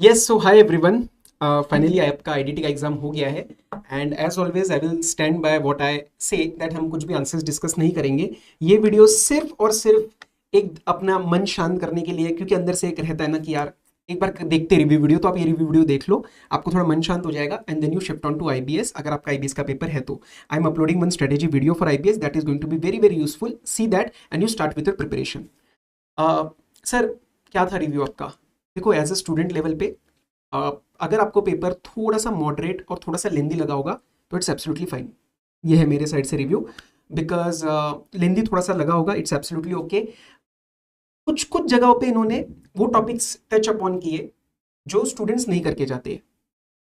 Yes so hi everyone. Finally आपका IDT का exam हो गया है and as always I will stand by what I say that हम कुछ भी आंसर्स डिस्कस नहीं करेंगे। ये वीडियो सिर्फ और सिर्फ एक अपना मन शांत करने के लिए, क्योंकि अंदर से एक रहता है ना कि यार एक बार देखते रिव्यू वीडियो, तो आप ये रिव्यू वीडियो देख लो, आपको थोड़ा मन शांत हो जाएगा and then you shift on to IBS. अगर आपका आईबीएस का पेपर है तो I am uploading one strategy video for IBS that is going to be very very useful. See that and you start with your preparation. Sir, क्या था review आपका? देखो, as a student level पे अ, अगर आपको paper थोड़ा सा moderate और थोड़ा सा लेंदी लगा होगा तो इट्स एब्सोल्युटली फाइन। ये है मेरे साइड से रिव्यू। बिकॉज लेंदी थोड़ा सा लगा होगा, इट्स एब्सोल्युटली ओके। कुछ कुछ जगहों पे इन्होंने वो टॉपिक्स टच अपॉन किए जो स्टूडेंट्स नहीं करके जाते।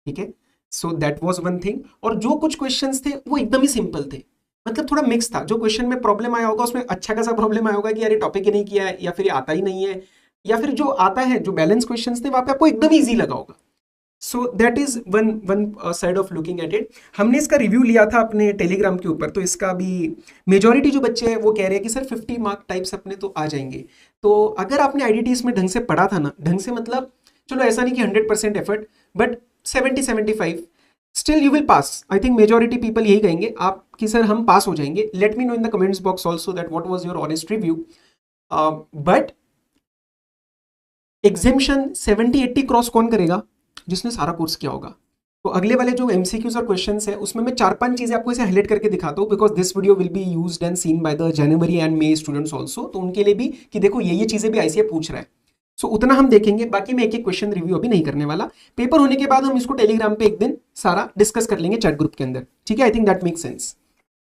ठीक है, so that was one thing. और जो कुछ क्वेश्चंस थे वो एकदम ही सिंपल थे, मतलब थोड़ा मिक्स था। जो क्वेश्चन में प्रॉब्लम आया होगा उसमें अच्छा खासा प्रॉब्लम आया होगा कि यार ये टॉपिक ही नहीं किया है, या फिर ये आता ही नहीं है, या फिर जो आता है, जो बैलेंस क्वेश्चंस थे वहां पे आपको एकदम ईजी लगा होगा। So that is one one side of looking at it. हमने इसका रिव्यू लिया था अपने टेलीग्राम के ऊपर, तो इसका भी मेजोरिटी जो बच्चे हैं वो कह रहे हैं कि सर 50 मार्क टाइप्स अपने तो आ जाएंगे। तो अगर आपने आईडीटी इसमें ढंग से पढ़ा था ना, ढंग से मतलब चलो ऐसा नहीं कि 100% effort, but 70-75 still you will pass. I think majority people यही कहेंगे आप कि सर हम पास हो जाएंगे। Let me know in the comments box also that what was your honest review. But exemption 70-80 cross कौन करेगा? जिसने सारा कोर्स किया होगा। तो अगले वाले जो एमसीक्यूज और क्वेश्चंस है उसमें मैं 4-5 चीजें आपको ऐसे हाईलाइट करके दिखाता हूँ, because this video will be used and seen by the January and May students also. तो उनके लिए भी कि देखो ये चीजें भी आईसीए पूछ रहा है। सो उतना हम देखेंगे, बाकी मैं एक एक क्वेश्चन रिव्यू अभी नहीं करने वाला। पेपर होने के बाद हम इसको टेलीग्राम पे एक दिन सारा डिस्कस कर लेंगे चैट ग्रुप के अंदर। ठीक है, I think that make sense.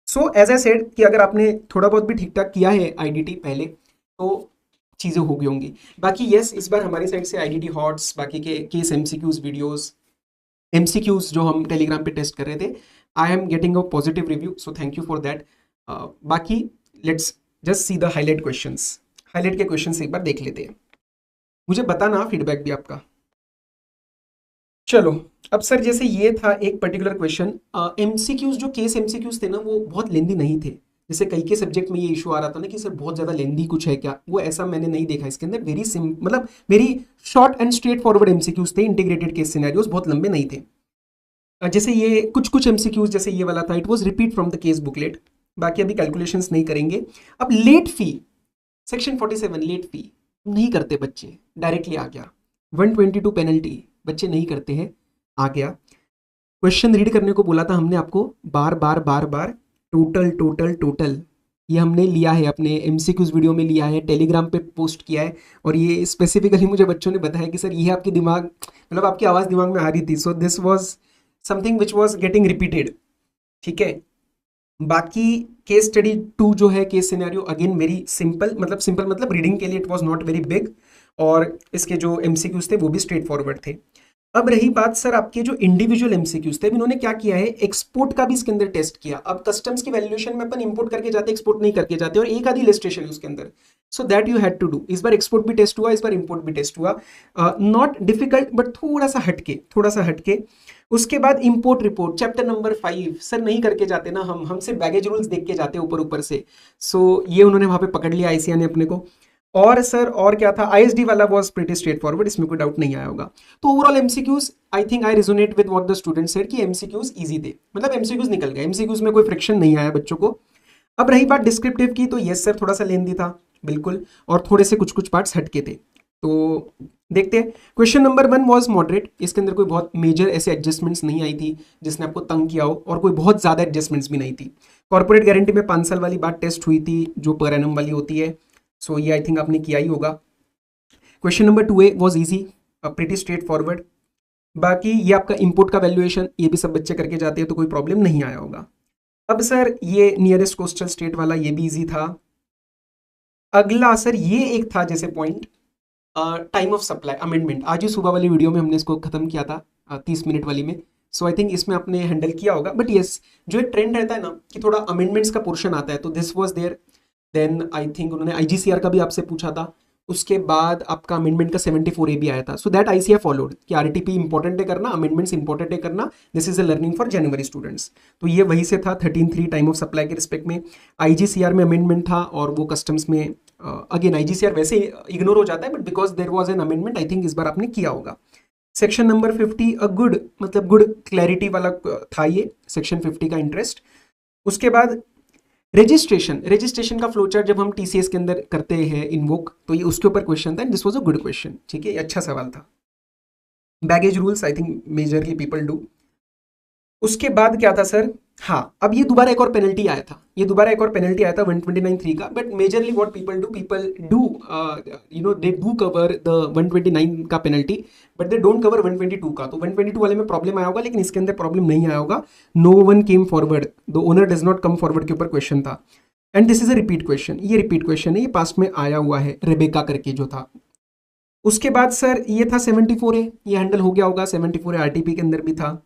So as I said कि अगर आपने थोड़ा बहुत भी ठीक ठाक किया है आईडीटी पहले तो चीज़ें हो गई होंगी। बाकी यस, इस बार हमारी साइड से आईडीटी हॉट्स, बाकी के केस एमसीक्यूज वीडियोस, एमसीक्यूज जो हम टेलीग्राम पे टेस्ट कर रहे थे, I am getting a positive review, so thank you for that. बाकी let's just see the highlight questions. Highlight के क्वेश्चंस एक बार देख लेते हैं, मुझे बताना फीडबैक भी आपका। चलो, अब सर जैसे ये था एक पर्टिकुलर क्वेश्चन। एमसीक्यूज जो केस एमसीक्यूज थे ना वो बहुत लेंदी नहीं थे। जैसे कई के सब्जेक्ट में ये इशू आ रहा था ना कि सर बहुत ज्यादा लेंदी कुछ है क्या, वो ऐसा मैंने नहीं देखा इसके अंदर। वेरी सिम मतलब very short and straight forward MCQs थे। इंटीग्रेटेड केस सिनेरियोज बहुत लंबे नहीं थे। जैसे ये कुछ कुछ एमसीक्यूज जैसे ये वाला था, it was repeat from the case booklet. बाकी अभी कैलकुलेशंस नहीं करेंगे। अब late fee, section 47 late fee नहीं करते बच्चे, डायरेक्टली आ गया। 122 पेनल्टी, बच्चे नहीं करते हैं, आ गया। क्वेश्चन रीड करने को बोला था हमने आपको बार बार बार बार। टोटल टोटल टोटल ये हमने लिया है अपने एमसीक्यूज वीडियो में, लिया है टेलीग्राम पे पोस्ट किया है। और ये स्पेसिफिकली मुझे बच्चों ने बताया कि सर ये आपके दिमाग, मतलब आपकी आवाज़ दिमाग में आ रही थी। So this was something which was getting repeated. ठीक है, बाकी केस स्टडी 2 जो है case scenario, again very simple, मतलब सिंपल मतलब रीडिंग के लिए it was not very big. और इसके जो एमसीक्यूज थे वो भी स्ट्रेट फॉरवर्ड थे। अब रही बात सर आपके जो इंडिविजुअल एमसीक्यूज थे, इन्होंने क्या किया है, एक्सपोर्ट का भी इसके अंदर टेस्ट किया। अब कस्टम्स की वैल्यूएशन में अपन इंपोर्ट करके जाते, एक्सपोर्ट नहीं करके जाते, और एक आधी इलस्ट्रेशन उसके अंदर। So that you had to do. इस बार एक्सपोर्ट भी टेस्ट हुआ, इस बार इंपोर्ट भी टेस्ट हुआ। नॉट डिफिकल्ट बट थोड़ा सा हटके, थोड़ा सा हटके। उसके बाद import report chapter number 5 sir नहीं करके जाते ना, हम सिर्फ बैगेज रूल्स देख के जाते ऊपर ऊपर से। सो ये उन्होंने वहां पे पकड़ लिया आईसीए ने अपने को। और सर और क्या था, आईएसडी वाला वाज प्रीटी स्ट्रेट फॉरवर्ड, इसमें कोई डाउट नहीं आया होगा। तो overall MCQs I think I resonate with what the student said कि एमसीक्यूज इजी थे, मतलब एमसीक्यूज निकल गए, एमसीक्यूज में कोई फ्रिक्शन नहीं आया बच्चों को। अब रही बात डिस्क्रिप्टिव की, तो यस सर थोड़ा सा लेंदी था बिल्कुल, और थोड़े से कुछ कुछ पार्ट्स हटके थे। तो देखते हैं। क्वेश्चन नंबर 1 वाज मॉडरेट, इसके अंदर कोई बहुत मेजर ऐसे एडजस्टमेंट्स नहीं आई थी जिसने आपको तंग किया हो, और कोई बहुत ज़्यादा एडजस्टमेंट्स भी नहीं थी। कॉर्पोरेट गारंटी में 5 साल वाली बात टेस्ट हुई थी जो पर एनम वाली होती है। सो ये आई थिंक आपने किया ही होगा। Question number 2A was easy, pretty straight forward. बाकी ये आपका इंपोर्ट का वैल्यूएशन, ये भी सब बच्चे करके जाते हैं तो कोई प्रॉब्लम नहीं आया होगा। अब सर ये नियरेस्ट कोस्टल स्टेट वाला ये भी ईजी था। अगला सर ये एक था जैसे point, time of supply amendment. आज ही सुबह वाली वीडियो में हमने इसको खत्म किया था, 30 मिनट वाली में। सो आई थिंक इसमें आपने हैंडल किया होगा। बट यस, जो एक ट्रेंड रहता है ना कि थोड़ा अमेंडमेंट्स का पोर्शन आता है, तो this was there. Then I think उन्होंने आईजीसीआर का भी आपसे पूछा था। उसके बाद आपका अमेंडमेंट का 74A भी आया था। सो दैट आईसीआर फॉलोड कि आरटीपी इंपॉर्टेंट है करना, अमेंडमेंट्स इंपॉर्टेंट है करना। This is a learning for January students. तो ये वही से था 13.3 टाइम ऑफ सप्लाई के रिस्पेक्ट में। आईजीसीआर में अमेंडमेंट था, और वो कस्टम्स में अगेन आईजीसीआर वैसे इग्नोर हो जाता है, but because there was an amendment I think इस बार आपने किया होगा। सेक्शन नंबर 50 अ गुड, मतलब गुड क्लैरिटी वाला था ये सेक्शन 50 का इंटरेस्ट। उसके बाद रजिस्ट्रेशन, रजिस्ट्रेशन का फ्लोचार्ट जब हम टीसीएस के अंदर करते हैं इन्वोक, तो ये उसके ऊपर क्वेश्चन था, this was a good question, ठीक है, ये अच्छा सवाल था। Baggage rules I think majorly people do. उसके बाद क्या था सर, हाँ अब ये दोबारा एक और पेनल्टी आया था, ये दोबारा एक और पेनल्टी आया था 129(3) का, but majorly what people do you know they do cover the 129 का penalty, but they don't cover 122 का। तो 122 वाले में प्रॉब्लम आया होगा, लेकिन इसके अंदर प्रॉब्लम नहीं आया होगा। No one came forward, the owner does not come forward के ऊपर क्वेश्चन था। And this is a repeat question, ये रिपीट क्वेश्चन है, ये पास्ट में आया हुआ है, रेबेका करके जो था। उसके बाद सर ये था 74A, ये हैंडल हो गया होगा, 74A आरटीपी के अंदर भी था।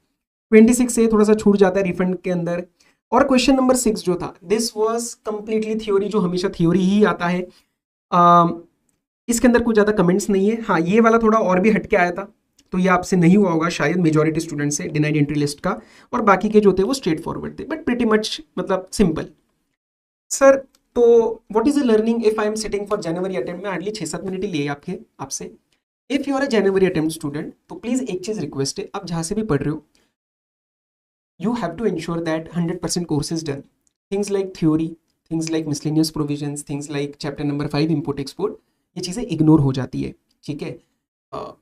26A थोड़ा सा छूट जाता है रिफंड के अंदर। और क्वेश्चन नंबर 6 जो था, दिस वाज कंप्लीटली थ्योरी, जो हमेशा थ्योरी ही आता है। इसके अंदर कुछ ज़्यादा कमेंट्स नहीं है। हाँ ये वाला थोड़ा और भी हटके आया था, तो ये आपसे नहीं हुआ होगा शायद, मेजॉरिटी स्टूडेंट से डिनाइड एंट्री लिस्ट का, और बाकी के जो थे वो स्ट्रेट फॉरवर्ड थे, बट प्रीटी मच मतलब सिंपल। सर तो what is the learning if I am sitting for January attempt में, हार्डली 6-7 मिनट ही लिए आपके आपसे। If you are a January attempt student, तो प्लीज एक चीज रिक्वेस्ट है, आप जहां से भी पढ़ रहे हो, you have to ensure that 100% course is done. Things like theory, things like miscellaneous provisions, things like chapter number 5 import export, ये चीज़ें इग्नोर हो जाती है, ठीक है।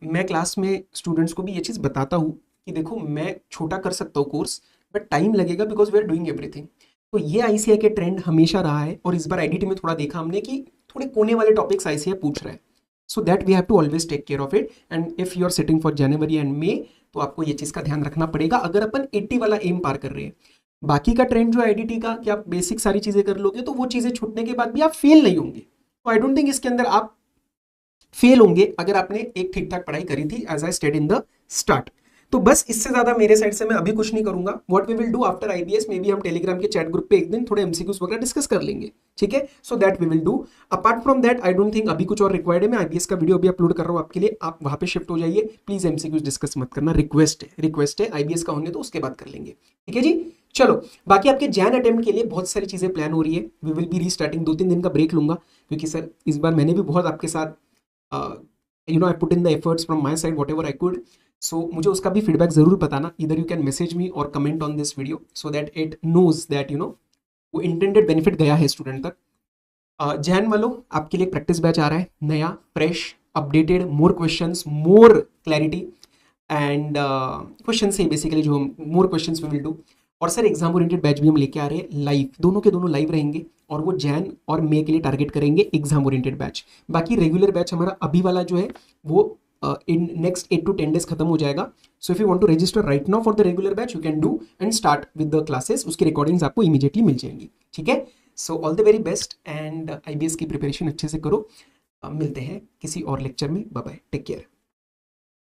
मैं क्लास में स्टूडेंट्स को भी ये चीज़ बताता हूँ कि देखो मैं छोटा कर सकता हूँ कोर्स, बट टाइम लगेगा because we are doing everything. तो ये आईसीआई के ट्रेंड हमेशा रहा है, और इस बार आईडीटी में थोड़ा देखा हमने कि थोड़े कोने वाले टॉपिक्स आईसीआई पूछ रहा है, so that we have to always take care of it. And if you are sitting for January and May, तो आपको ये चीज़ का ध्यान रखना पड़ेगा अगर अपन 80 वाला एम पार कर रहे हैं। बाकी का ट्रेंड जो आईडीटी का कि आप बेसिक सारी चीज़ें कर लोगे, तो वो चीज़ें छूटने के बाद भी आप फेल नहीं होंगे। तो आई डोंट थिंक इसके अंदर आप फेल होंगे अगर आपने एक ठीक ठाक पढ़ाई करी थी, as I stated in the start. तो बस इससे ज्यादा मेरे साइड से मैं अभी कुछ नहीं करूंगा। What we will do after IBS, maybe हम टेलीग्राम के चैट ग्रुप पे एक दिन थोड़े एमसीक्यूज वगैरह डिस्कस कर लेंगे, ठीक है। So that we will do. Apart from that I don't think अभी कुछ और रिक्वायर्ड है। मैं आईबीएस का वीडियो अभी अपलोड कर रहा हूँ आपके लिए, आप वहां पे शिफ्ट हो जाइए। प्लीज एमसीक्यूज डिस्कस मत करना, रिक्वेस्ट है। आईबीएस का होने तो उसके बाद कर लेंगे, ठीक है जी। चलो बाकी आपके जैन अटेम्प्ट के लिए बहुत सारी चीजें प्लान हो रही है। वी विल बी रीस्टार्टिंग, 2-3 दिन का ब्रेक लूंगा, क्योंकि सर इस बार मैंने भी बहुत आपके साथ I put in the efforts from my side whatever I could. So मुझे उसका भी फीडबैक जरूर बताना, either you can message me or comment on this video so that it knows that वो इंटेंडेड बेनिफिट गया है स्टूडेंट तक। जैन वालों आपके लिए प्रैक्टिस बैच आ रहा है, नया fresh updated, more questions, more clarity and question से बेसिकली जो हम more questions we will do. और सर एग्जाम ओरिएंटेड बैच भी हम लेके आ रहे हैं लाइव, दोनों के दोनों लाइव रहेंगे, और वो जैन और मे के लिए टारगेट करेंगे एग्जाम ओरिएंटेड बैच। बाकी रेगुलर बैच हमारा अभी वाला जो है वो इन नेक्स्ट 8 to 10 days खत्म हो जाएगा। So if you want to register right now for the regular batch, you can do and start with the classes. उसकी रिकॉर्डिंग्स आपको इमीडिएटली मिल जाएंगी, ठीक है। So all the very best and IBS की प्रिपरेशन अच्छे से करो। मिलते हैं किसी और लेक्चर में, बाय बाय, टेक केयर।